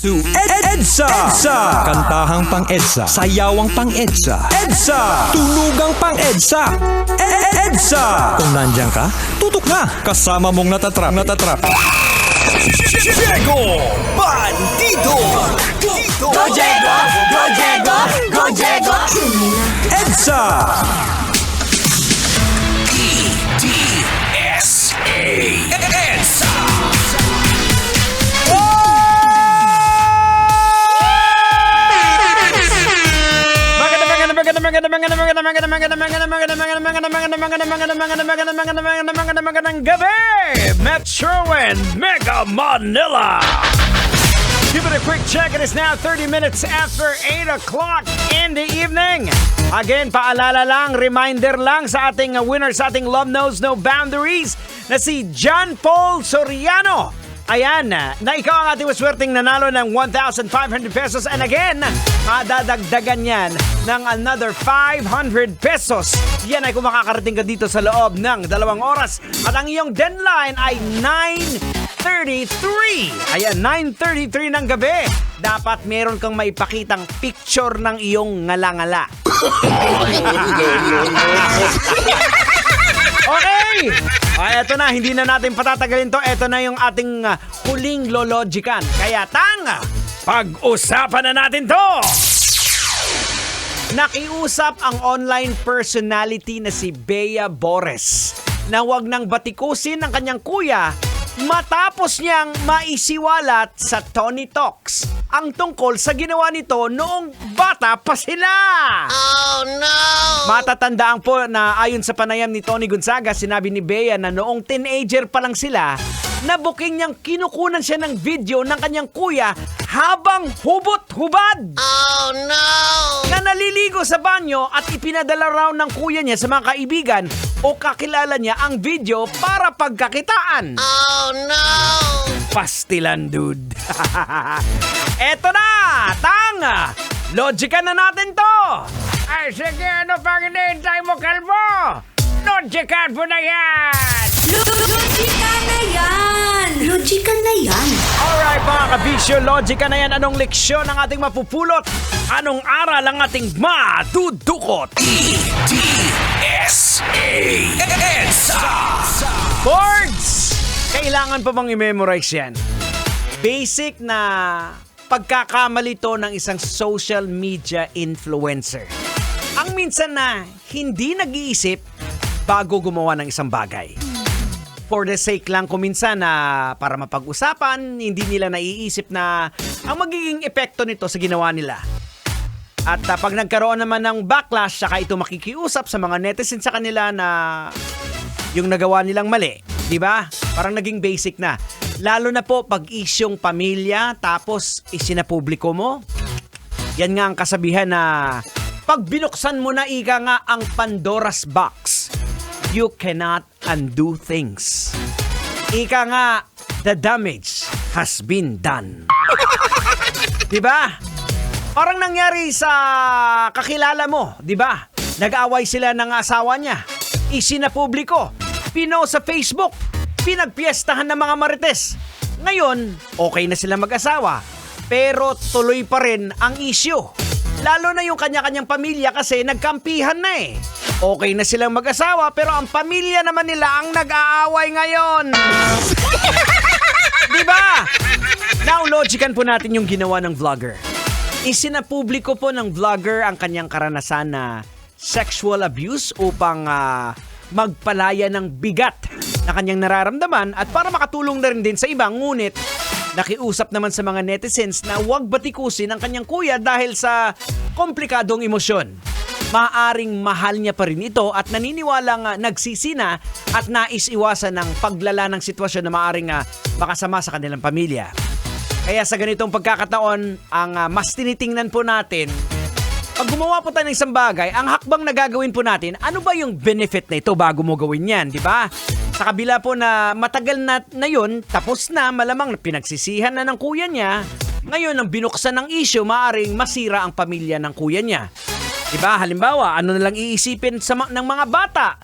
to EDSA. Kantahang pang-EDSA, sayawang pang-EDSA, EDSA, tulugang pang-EDSA, EDSA. Kung nandiyan ka, tutok na. Kasama mong natatrap. Diego Bandido. Go Diego! Go Diego! Go Diego! EDSA. EDSA. Magandang gabi, Metro and Mega Manila. Give it a quick check. It is now 30 minutes after 8 o'clock in the evening. Again, paalala lang, reminder lang sa ating winner sa ating Love Knows No Boundaries na si John Paul Soriano. Ayan, na ikaw ang ating maswerteng nanalo ng 1,500 pesos. And again, madadagdagan yan ng another 500 pesos. Yan ay kung makakarating ka dito sa loob ng 2 oras. At ang iyong deadline ay 9:33. Ayan, 9:33 ng gabi. Dapat meron kang maipakitang picture ng iyong ngala-ngala. Okay! Ay, eto na, hindi na natin patatagalin to. Eto na yung ating huling lologikan. Kaya pag-usapan na natin to! Nakiusap ang online personality na si Bea Bores na wag nang batikusin ng kanyang kuya matapos niyang maisiwalat sa Tony Talks ang tungkol sa ginawa nito noong bata pa sila. Oh no! Matatandaan po na ayon sa panayam ni Tony Gonzaga, sinabi ni Bea na noong teenager pa lang sila, nabuking niyang kinukunan siya ng video ng kanyang kuya habang hubot-hubad. Oh no! Na naliligo sa banyo at ipinadala raw ng kuya niya sa mga kaibigan o kakilala niya ang video para pagkakitaan. Oh no! Pastilan, dude. Eto na! Tanga! Logican na natin to! Ay, sige, ano pang hinihintay mo, kalbo? Logican mo na yan! Logican na yan! Logican na yan! Alright, mga kabisyo, logican na yan. Anong leksyon ang ating mapupulot? Anong aral ang ating matudukot? EDSA! Boards! Kailangan pa bang i-memorize yan? Basic na pagkakamali to ng isang social media influencer. Ang minsan na hindi nag-iisip bago gumawa ng isang bagay. For the sake lang kuminsan na para mapag-usapan, hindi nila naiisip na ang magiging epekto nito sa ginawa nila. At pag nagkaroon naman ng backlash, saka ito makikiusap sa mga netizens sa kanila na yung nagawa nilang mali. Diba? Parang naging basic na. Lalo na po pag isyong pamilya tapos isinapubliko mo. Yan nga ang kasabihan na pag binuksan mo na ika nga ang Pandora's box, you cannot undo things. Ika nga, the damage has been done. Diba? Parang nangyari sa kakilala mo, diba? Nag-away sila ng asawa niya. Isinapubliko. Pinost sa Facebook. Pinagpiestahan ng mga marites. Ngayon, okay na sila mag-asawa. Pero tuloy pa rin ang issue. Lalo na yung kanya-kanyang pamilya kasi nagkampihan na eh. Okay na silang mag-asawa pero ang pamilya naman nila ang nag-aaway ngayon. Diba? Now, logican po natin yung ginawa ng vlogger. Isinapubliko po ng vlogger ang kanyang karanasan na sexual abuse upang magpalaya ng bigat na kanyang nararamdaman at para makatulong na rin din sa iba. Ngunit nakiusap naman sa mga netizens na huwag batikusin ang kanyang kuya dahil sa komplikadong emosyon. Maaring mahal niya pa rin ito at naniniwalang nagsisina at nais iwasan ng paglala ng sitwasyon na maaring makasama sa kanilang pamilya. Kaya sa ganitong pagkakataon, ang mas tinitingnan po natin, pag gumawa po tayo ng isang bagay, ang hakbang na gagawin po natin, ano ba yung benefit na ito bago mo gawin yan, di ba? Sa kabila po na matagal na yun, tapos na, malamang pinagsisihan na ng kuya niya, ngayon ang binuksan ng issue, maaring masira ang pamilya ng kuya niya. Di ba? Halimbawa, ano na lang iisipin ng mga bata?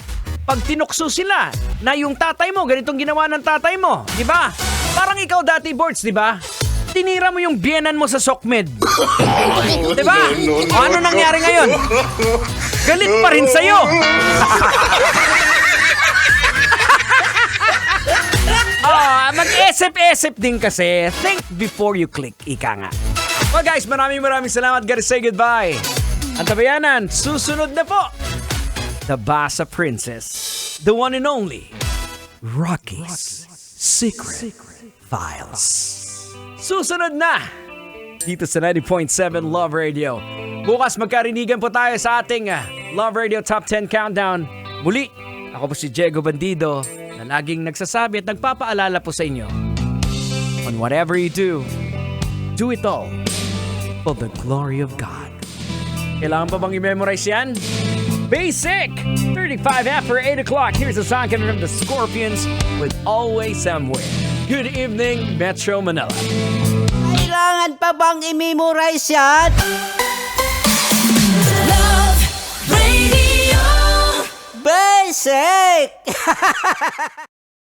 Pag tinukso sila na yung tatay mo, ganitong ginawa ng tatay mo, di ba? Parang ikaw dati, Boards, di ba? tinira mo yung biyenan mo sa Sokmed. Diba? O ano nangyari ngayon? Galit pa rin sa'yo. Mag-esip-esip din kasi. Think before you click, ika nga. Well guys, maraming salamat. Gotta say goodbye. Ang tabayanan, susunod na po. The Basa Princess. The one and only. Rocky's Secret Files. Susunod na. Dito sa 90.7 Love Radio. Bukas magkarinigan po tayo sa ating Love Radio Top 10 Countdown. Muli, ako po si Diego Bandido na laging nagsasabi at nagpapaalala po sa inyo. On whatever you do it all for the glory of God. Kailangan pa bang i-memorize yan? Basic! 35 after 8 o'clock. Here's a song coming from the Scorpions with Always Somewhere. Good evening, Metro Manila. Kailangan pa bang i-memorize yan? Love Radio. Basic!